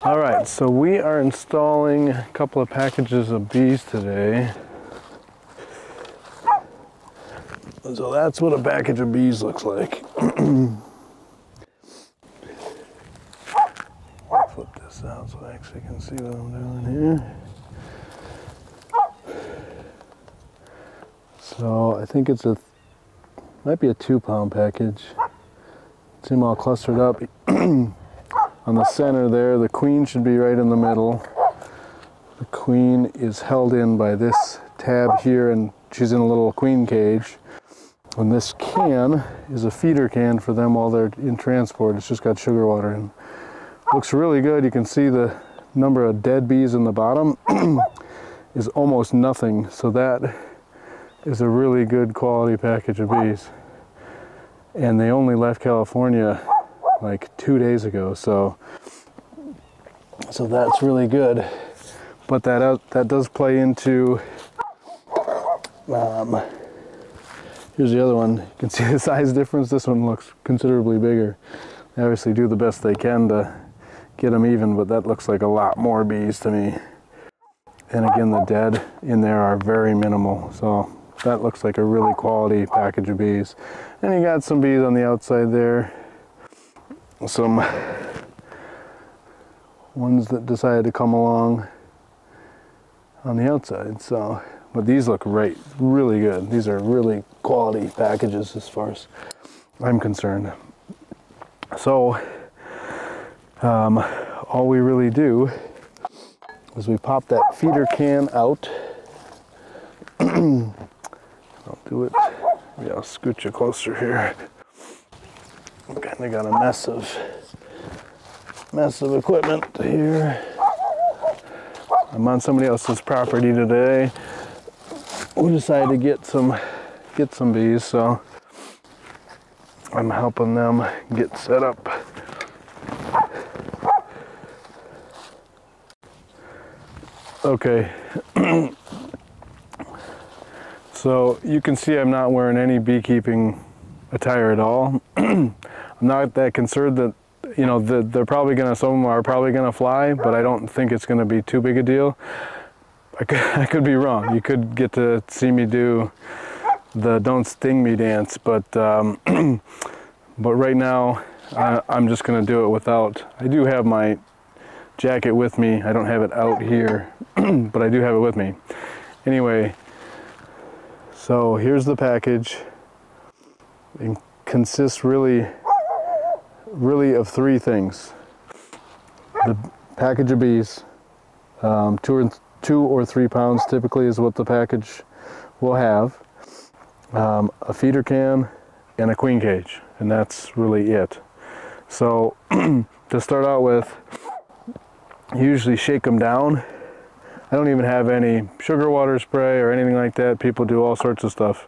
All right, so we are installing a couple of packages of bees today. So that's what a package of bees looks like. Flip this out so I actually can see what I'm doing here. So I think might be a 2-pound package. See them all clustered up. On the center there, the queen should be right in the middle. The queen is held in by this tab here, and she's in a little queen cage. And this can is a feeder can for them while they're in transport. It's just got sugar water in. Looks really good. You can see the number of dead bees in the bottom is almost nothing. So that is a really good quality package of bees. And they only left California like 2 days ago, so that's really good. But that does play into here's the other one. You can see the size difference. This one looks considerably bigger. They obviously do the best they can to get them even, but that looks like a lot more bees to me. And again, the dead in there are very minimal, so that looks like a really quality package of bees. And you got some bees on the outside there. Some ones that decided to come along on the outside. So, but these look great, really good. These are really quality packages as far as I'm concerned. So all we really do is we pop that feeder can out. I'll do it. Yeah, I'll scoot you closer here. Kind of got a mess of equipment here. I'm on somebody else's property today. We decided to get some bees, so I'm helping them get set up. Okay. So you can see I'm not wearing any beekeeping attire at all. I'm not that concerned that, you know, they're probably gonna, some of them are probably gonna fly, but I don't think it's gonna be too big a deal. I could be wrong. You could get to see me do the "Don't Sting Me" dance, but but right now I'm just gonna do it without. I do have my jacket with me. I don't have it out here, but I do have it with me. Anyway, so here's the package. It consists really of 3 things. The package of bees, 2 or 3 pounds typically is what the package will have, a feeder can, and a queen cage, and that's really it. So to start out with, you usually shake them down. I don't even have any sugar water spray or anything like that. People do all sorts of stuff.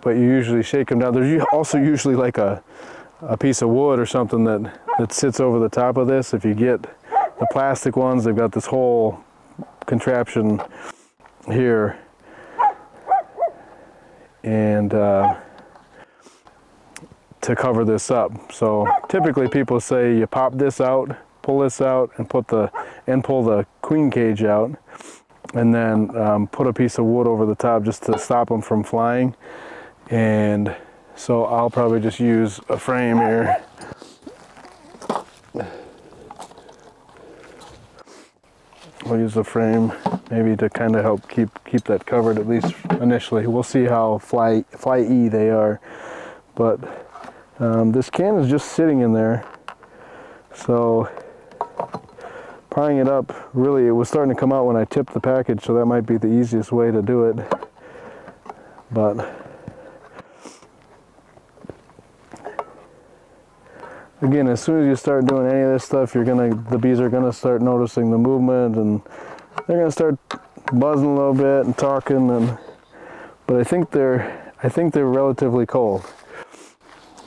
But you usually shake them down. There's also usually like a piece of wood or something that sits over the top of this. If you get the plastic ones, they've got this whole contraption here, and to cover this up. So typically people say you pop this out, pull this out, and pull the queen cage out, and then put a piece of wood over the top just to stop them from flying. And so I'll probably just use a frame here. I'll use a frame maybe to kind of help keep that covered, at least initially. We'll see how fly-y they are. But this can is just sitting in there. So prying it up, really, it was starting to come out when I tipped the package, so that might be the easiest way to do it. But again, as soon as you start doing any of this stuff, the bees are gonna start noticing the movement, and they're gonna start buzzing a little bit and talking. But I think they're relatively cold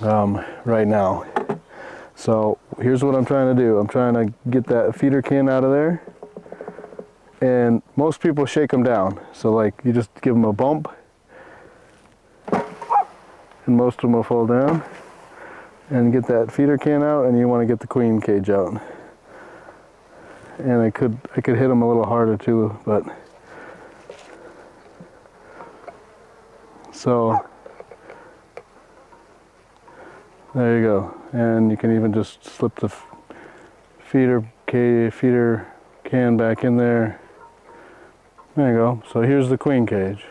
right now. So here's what I'm trying to do. I'm trying to get that feeder can out of there, and most people shake them down. So like you just give them a bump, and most of them will fall down. and get that feeder can out, and you want to get the queen cage out. And I could hit them a little harder too, but so there you go. And you can even just slip the feeder can back in there. There you go. So here's the queen cage.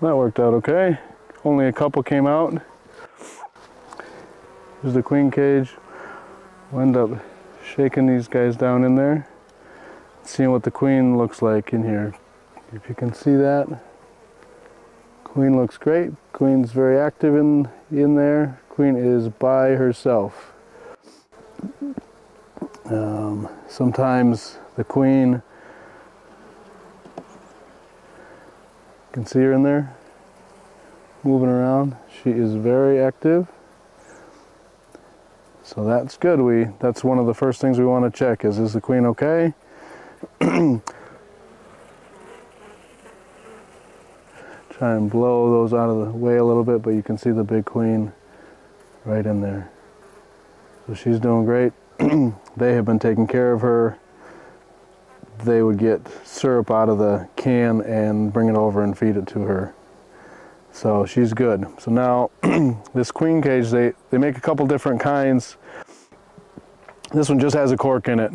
That worked out okay. Only a couple came out. Here's the queen cage. We'll end up shaking these guys down in there, seeing what the queen looks like in here. If you can see that, queen looks great. Queen's very active in there. Queen is by herself. Sometimes the queen, you can see her in there moving around. She is very active. So that's good. That's one of the first things we want to check is the queen okay? Try and blow those out of the way a little bit, but you can see the big queen right in there. So she's doing great. They have been taking care of her. They would get syrup out of the can and bring it over and feed it to her. So she's good. So now this queen cage, they make a couple different kinds. This one just has a cork in it.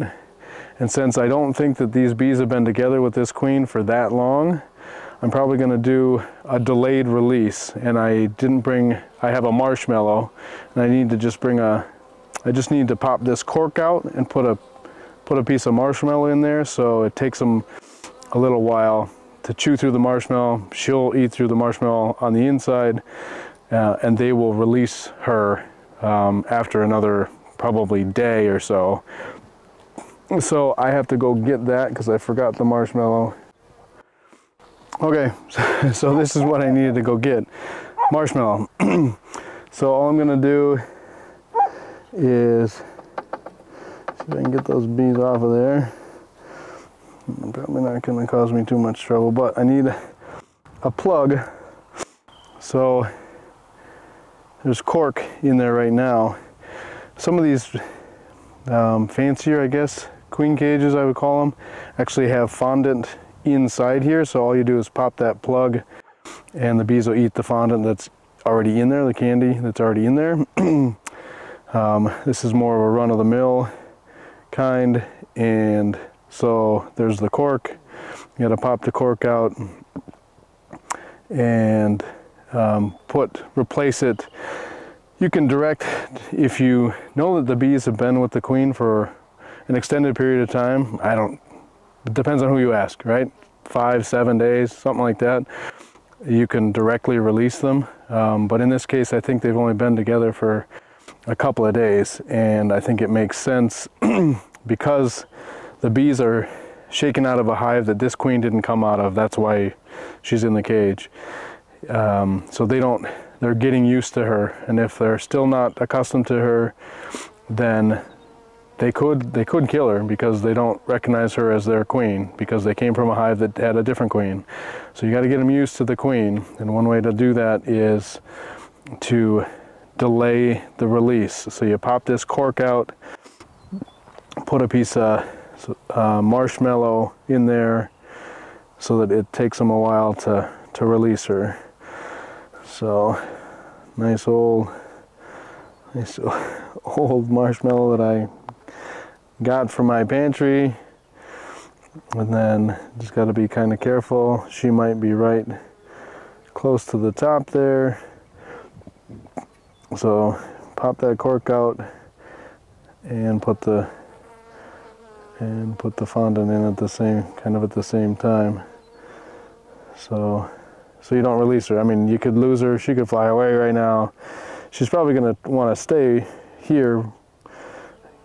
And since I don't think that these bees have been together with this queen for that long, I'm probably going to do a delayed release. And I have a marshmallow, and I need to just I just need to pop this cork out and put a piece of marshmallow in there, so it takes them a little while to chew through the marshmallow. She'll eat through the marshmallow on the inside, and they will release her after another probably day or so. So I have to go get that because I forgot the marshmallow. Okay, so this is what I needed to go get. Marshmallow. So all I'm gonna do is see if I can get those bees off of there. Probably not going to cause me too much trouble, but I need a plug. So there's cork in there right now. Some of these fancier, I guess, queen cages I would call them, actually have fondant inside here. So all you do is pop that plug and the bees will eat the fondant that's already in there, the candy that's already in there. This is more of a run-of-the-mill kind, and so there's the cork. You got to pop the cork out and replace it. You can direct, if you know that the bees have been with the queen for an extended period of time. It depends on who you ask, right? 5-7 days, something like that. You can directly release them, but in this case I think they've only been together for a couple of days, and I think it makes sense because the bees are shaken out of a hive that this queen didn't come out of. That's why she's in the cage. So they're getting used to her, and if they're still not accustomed to her, then they could kill her because they don't recognize her as their queen, because they came from a hive that had a different queen. So you got to get them used to the queen, and one way to do that is to delay the release. So you pop this cork out, put a piece of marshmallow in there so that it takes them a while to release her. So nice old marshmallow that I got from my pantry. And then just got to be kind of careful. She might be right close to the top there. So pop that cork out and put the fondant in at the same time. So you don't release her. I mean, you could lose her. She could fly away right now. She's probably going to want to stay here.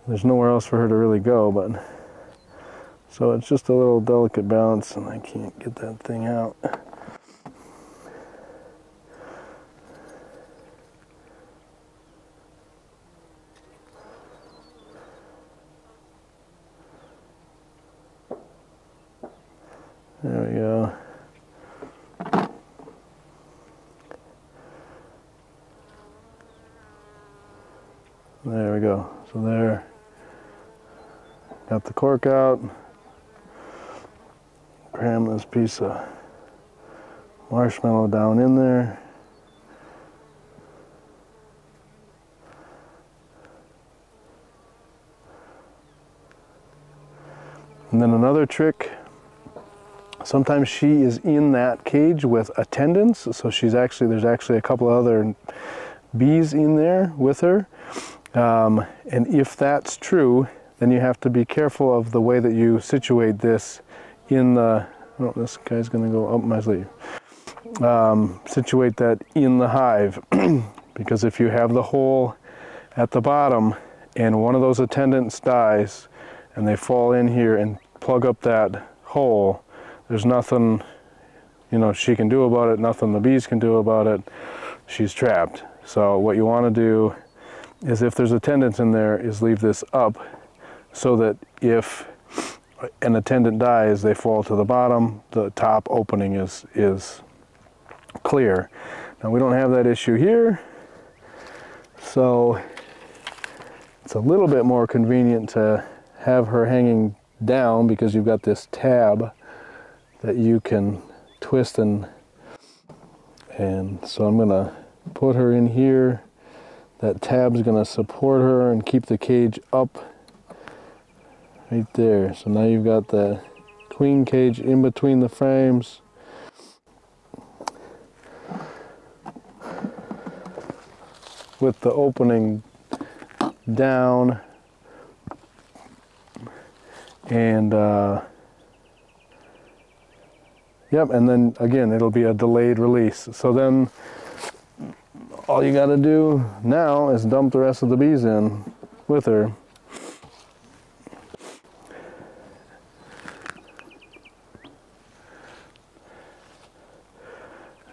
There's nowhere else for her to really go, but so it's just a little delicate balance, and I can't get that thing out. There we go. go. So there, got the cork out, cram this piece of marshmallow down in there. And then another trick, sometimes she is in that cage with attendants, so there's actually a couple of other bees in there with her. And if that's true, then you have to be careful of the way that you situate this in the, oh, this guy's gonna go up my sleeve. Situate that in the hive, because if you have the hole at the bottom and one of those attendants dies and they fall in here and plug up that hole, there's nothing, you know, she can do about it, nothing the bees can do about it. She's trapped. So what you want to do is, if there's attendants in there, is leave this up so that if an attendant dies, they fall to the bottom, the top opening is clear. Now we don't have that issue here, so it's a little bit more convenient to have her hanging down because you've got this tab that you can twist, and so I'm gonna put her in here. That tab's gonna support her and keep the cage up right there. So now you've got the queen cage in between the frames. With the opening down, and yep, and then again it'll be a delayed release. So then all you got to do now is dump the rest of the bees in with her.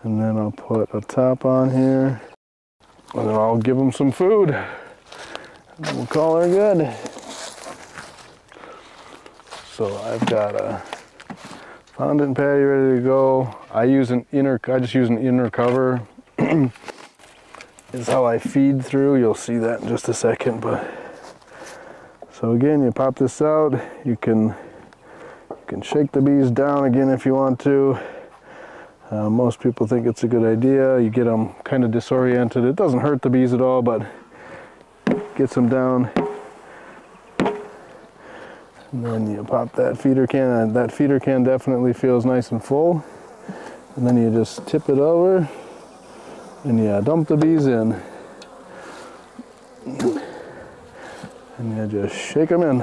And then I'll put a top on here, and then I'll give them some food, and we'll call her good. So I've got a fondant patty ready to go. I just use an inner cover. Is how I feed through. You'll see that in just a second. But so again, you pop this out. You can shake the bees down again if you want to. Most people think it's a good idea. You get them kind of disoriented. It doesn't hurt the bees at all, but gets them down. And then you pop that feeder can, and that feeder can definitely feels nice and full. And then you just tip it over and you dump the bees in. And you just shake them in.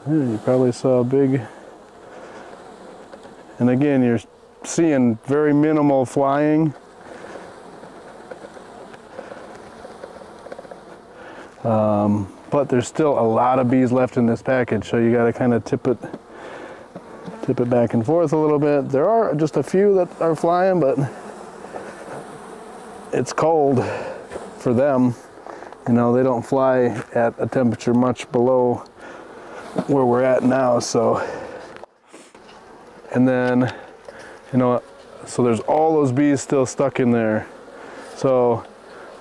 Yeah, you probably saw a big, and again, you're seeing very minimal flying. But there's still a lot of bees left in this package, so you got to kind of tip it back and forth a little bit. There are just a few that are flying, but it's cold for them. You know, they don't fly at a temperature much below where we're at now, so. And then, you know, so there's all those bees still stuck in there. So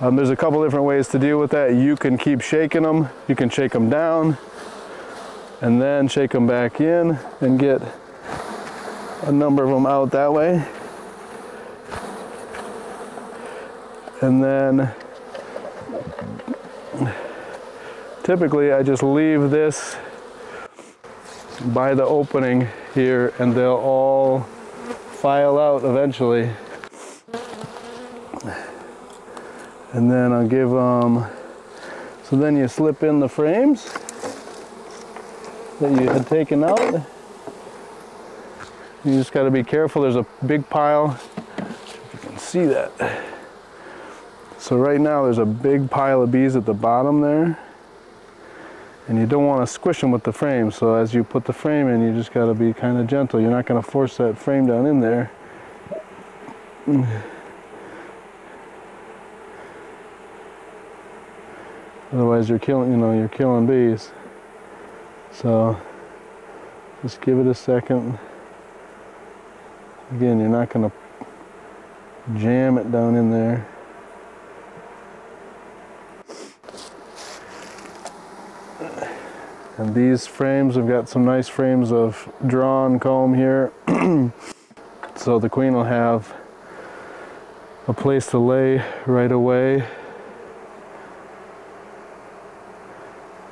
there's a couple different ways to deal with that. You can keep shaking them. You can shake them down and then shake them back in and get a number of them out that way. And then typically I just leave this by the opening here and they'll all file out eventually. And then I'll give them, so then you slip in the frames that you had taken out. You just got to be careful, there's a big pile, if you can see that. So right now there's a big pile of bees at the bottom there, and you don't want to squish them with the frame. So as you put the frame in, you just got to be kind of gentle. You're not going to force that frame down in there. Otherwise you're killing bees. So just give it a second. Again, you're not going to jam it down in there. And these frames have got some nice frames of drawn comb here. So the queen will have a place to lay right away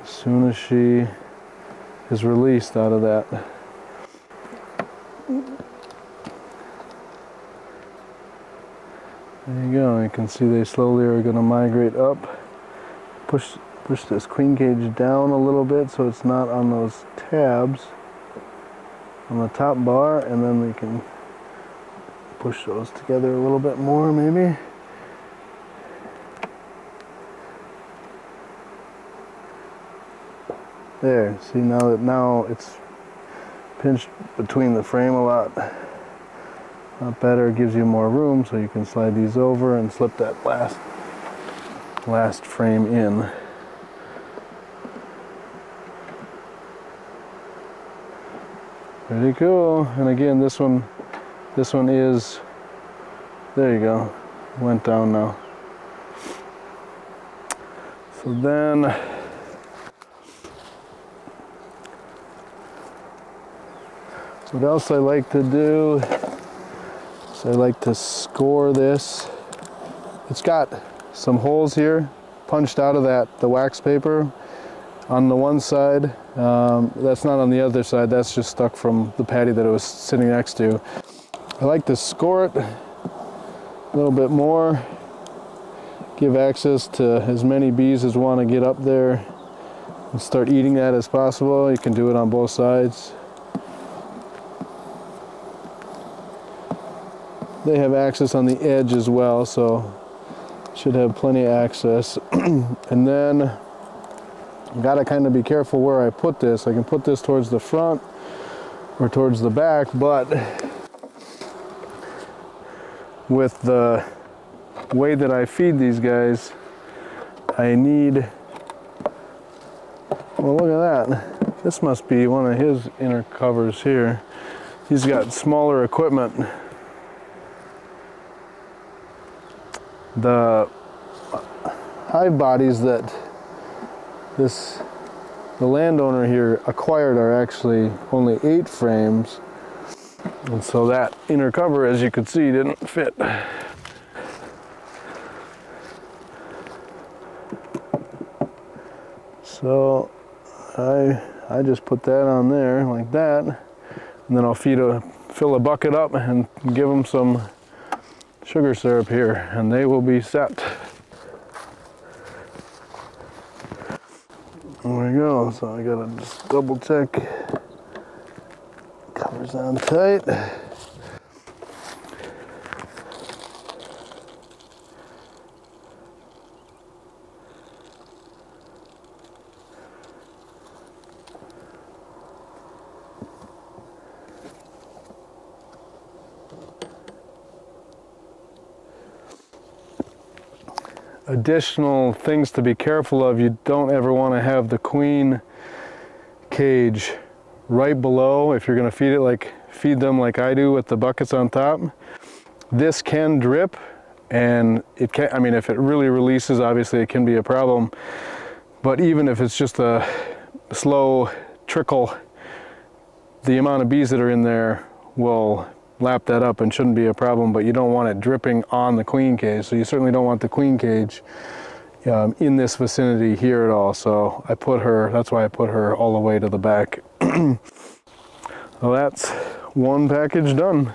as soon as she is released out of that. There you go. You can see they slowly are going to migrate up. Push this queen cage down a little bit so it's not on those tabs on the top bar, and then we can push those together a little bit more maybe. There, see now it's pinched between the frame a lot better. It gives you more room so you can slide these over and slip that last frame in. Pretty cool. And again, this one is, there you go, went down now. So then what else I like to do is I like to score this. It's got some holes here punched out of the wax paper on the one side. That's not on the other side, that's just stuck from the patty that it was sitting next to. I like to score it a little bit more, give access to as many bees as want to get up there and start eating that as possible. You can do it on both sides. They have access on the edge as well, so should have plenty of access. And then you gotta kind of be careful where I put this. I can put this towards the front or towards the back, but with the way that I feed these guys, I need, well, look at that. This must be one of his inner covers here. He's got smaller equipment. The hive bodies that the landowner here acquired are actually only 8 frames, and so that inner cover, as you could see, didn't fit. So I just put that on there like that, and then I'll fill a bucket up and give them some sugar syrup here, and they will be set. There we go. So I gotta just double check. Cover's on tight. Additional things to be careful of: you don't ever want to have the queen cage right below if you're going to feed them like I do with the buckets on top. This can drip, and it can, I mean, if it really releases, obviously it can be a problem, but even if it's just a slow trickle, the amount of bees that are in there will lap that up and shouldn't be a problem. But you don't want it dripping on the queen cage, so you certainly don't want the queen cage in this vicinity here at all. So that's why I put her all the way to the back. Well, that's one package done.